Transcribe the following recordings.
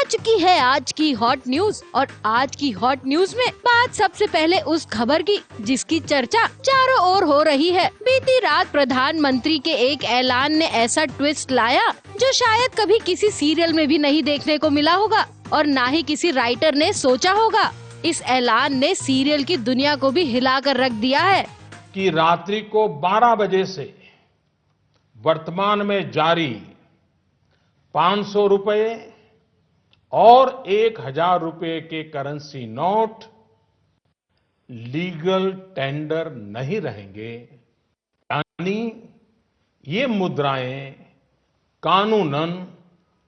चुकी है आज की हॉट न्यूज और आज की हॉट न्यूज में बात सबसे पहले उस खबर की जिसकी चर्चा चारों ओर हो रही है। बीती रात प्रधानमंत्री के एक ऐलान ने ऐसा ट्विस्ट लाया जो शायद कभी किसी सीरियल में भी नहीं देखने को मिला होगा और ना ही किसी राइटर ने सोचा होगा। इस ऐलान ने सीरियल की दुनिया को भी हिला कर रख दिया है कि रात्रि को 12 बजे से वर्तमान में जारी 500 रुपए और 1000 रुपए के करेंसी नोट लीगल टेंडर नहीं रहेंगे, यानी ये मुद्राएं कानूनन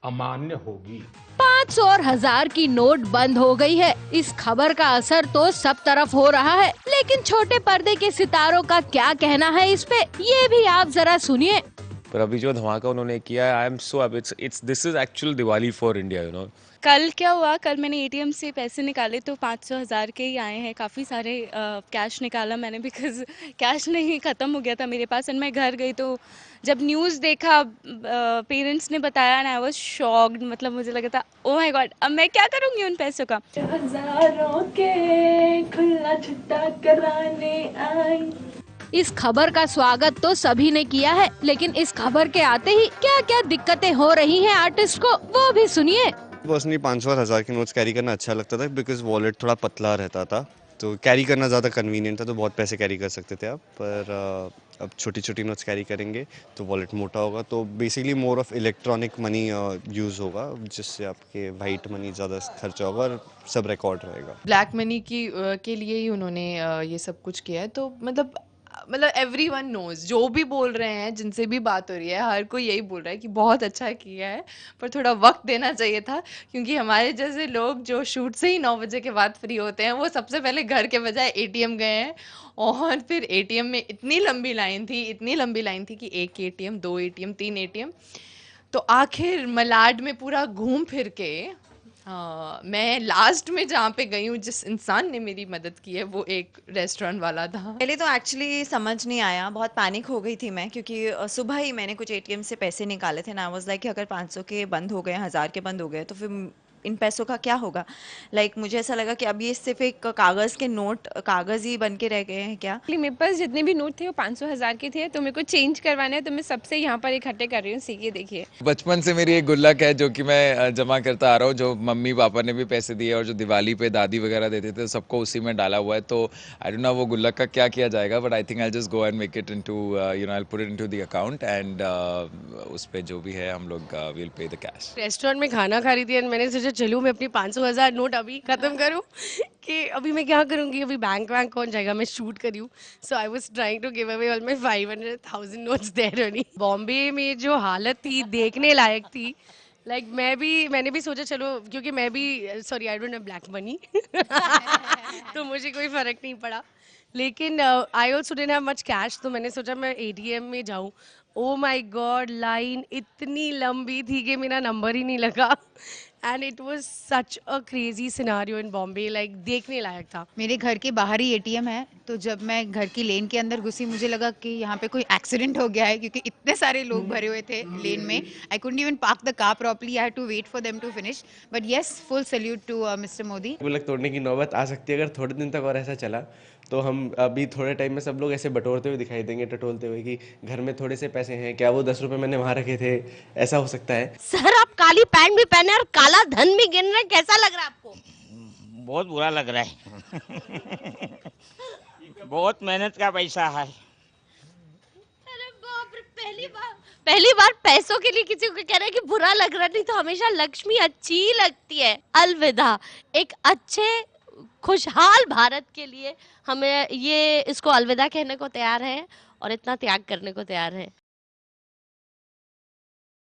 अमान्य होगी। 500 और 1000 की नोट बंद हो गई है। इस खबर का असर तो सब तरफ हो रहा है, लेकिन छोटे पर्दे के सितारों का क्या कहना है इस पे, ये भी आप जरा सुनिए। पर अभी जो धमाका उन्होंने किया है, I am so it's this is actual Diwali for India, you know. कल क्या हुआ, कल मैंने एटीएम से पैसे निकाले तो 500-1000 के ही आए हैं। काफ़ी सारे कैश निकाला मैंने, बिकॉज कैश नहीं, ख़त्म हो गया था मेरे पास। एंड मैं घर गई तो जब न्यूज़ देखा, पेरेंट्स ने बताया एंड आई वाज शॉक्ड। मतलब मुझे लगा था ओ माय गॉड, अब मैं क्या करूँगी उन पैसों का। हजारों के खुला छुट्टा कराने आई। इस खबर का स्वागत तो सभी ने किया है, लेकिन इस खबर के आते ही क्या क्या दिक्कतें हो रही हैं आर्टिस्ट को, वो भी सुनिए। पर्सनली 500 और 1000 के नोट्स कैरी करना अच्छा लगता था, बिकॉज वॉलेट थोड़ा पतला रहता था, तो कैरी करना ज़्यादा कन्वीनियंट था, तो बहुत पैसे कैरी कर सकते थे आप। पर अब छोटी छोटी नोट्स कैरी करेंगे तो वॉलेट मोटा होगा, तो basically more of electronic money use होगा, जिससे आपके वाइट मनी ज़्यादा खर्चा होगा और सब रिकॉर्ड रहेगा। ब्लैक मनी के लिए ही उन्होंने ये सब कुछ किया है। तो मतलब एवरीवन नोज, जो भी बोल रहे हैं, जिनसे भी बात हो रही है, हर कोई यही बोल रहा है कि बहुत अच्छा किया है, पर थोड़ा वक्त देना चाहिए था, क्योंकि हमारे जैसे लोग जो शूट से ही 9 बजे के बाद फ्री होते हैं, वो सबसे पहले घर के बजाय एटीएम गए हैं। और फिर एटीएम में इतनी लंबी लाइन थी कि 1 एटीएम, 2 एटीएम, 3 एटीएम। तो आखिर मलाड में पूरा घूम फिर के मैं लास्ट में जहाँ पे गई हूँ, जिस इंसान ने मेरी मदद की है, वो एक रेस्टोरेंट वाला था। पहले तो एक्चुअली समझ नहीं आया, बहुत पैनिक हो गई थी मैं, क्योंकि सुबह ही मैंने कुछ एटीएम से पैसे निकाले थे ना। आई वाज लाइक कि अगर 500 के बंद हो गए, 1000 के बंद हो गए, तो फिर इन पैसों का क्या होगा। मुझे ऐसा लगा कि अब ये सिर्फ एक कागज़ के नोट, कागज़ ही बन के रह गए हैं क्या। मेरे पास जितने भी नोट थे वो 500-1000 के थे, तो मेरे को चेंज करवाना है, तो मैं सबसे यहाँ पर इकट्ठे कर रही हूँ। सीखिए, देखिए। बचपन से मेरी एक गुल्लक है जो कि मैं जमा करता आ रहा हूँ, जो मम्मी पापा ने भी पैसे दिए और जो दिवाली पे दादी वगैरह देते थे, सबको उसी में डाला हुआ है। तो आई डोंट नो वो गुल्लक का क्या किया जाएगा, but I think I just go and make it into I put it into the account and उस पे जो भी है हम लोग will pay the cash. Restaurant में खाना खा रही थी, मैंने सोचा चलूँ मैं अपनी 500-1000 नोट अभी खत्म करूँ कि अभी मैं क्या करूँगी, अभी बैंक वैंक कौन जाएगा, मैं शूट करी हूँ। So I was trying to give away all my 500,000 notes there only. Bombay में जो हालत थी देखने लायक थी। मैंने भी सोचा चलो, क्योंकि मैं भी sorry I don't have black money तो मुझे कोई फर्क नहीं पड़ा, लेकिन I also didn't have much cash, तो मैंने सोचा मैं एटीएम में जाऊँ। ओ माय गॉड, लाइन इतनी लंबी थी कि मेरा नंबर ही नहीं लगा। And it was such a crazy scenario in Bombay, like देखने लायक था। मेरे घर के बाहर ही एटीएम है, तो जब मैं घर की लेन के अंदर घुसी, मुझे लगा कि यहाँ पे कोई एक्सीडेंट हो गया है, क्योंकि इतने सारे लोग भरे हुए थे लेन में। I couldn't even park the car properly, I had to wait for them to finish. But yes, full salute to mister Modi. गुल्लक तोड़ने की नौबत आ सकती है अगर थोड़े दिन तक और ऐसा चला, तो हम अभी थोड़े टाइम में सब लोग ऐसे बटोरते हुए दिखाई देंगे, टटोलते हुए कि घर में थोड़े से पैसे हैं, क्या वो 10 रुपए मैंने वहाँ रखे थे, ऐसा हो सकता है। सर, आप काली पैंट भी पहने और काला धन भी गिन रहे, कैसा लग रहा है आपको? बहुत बुरा लग रहा है बहुत मेहनत का पैसा है। अरे बाप रे, पहली बार पैसों के लिए किसी को कह रहा है कि बुरा लग रहा है। नहीं तो हमेशा लक्ष्मी अच्छी लगती है। अलविदा। एक अच्छे खुशहाल भारत के लिए हमें इसको अलविदा कहने को तैयार है और इतना त्याग करने को तैयार है।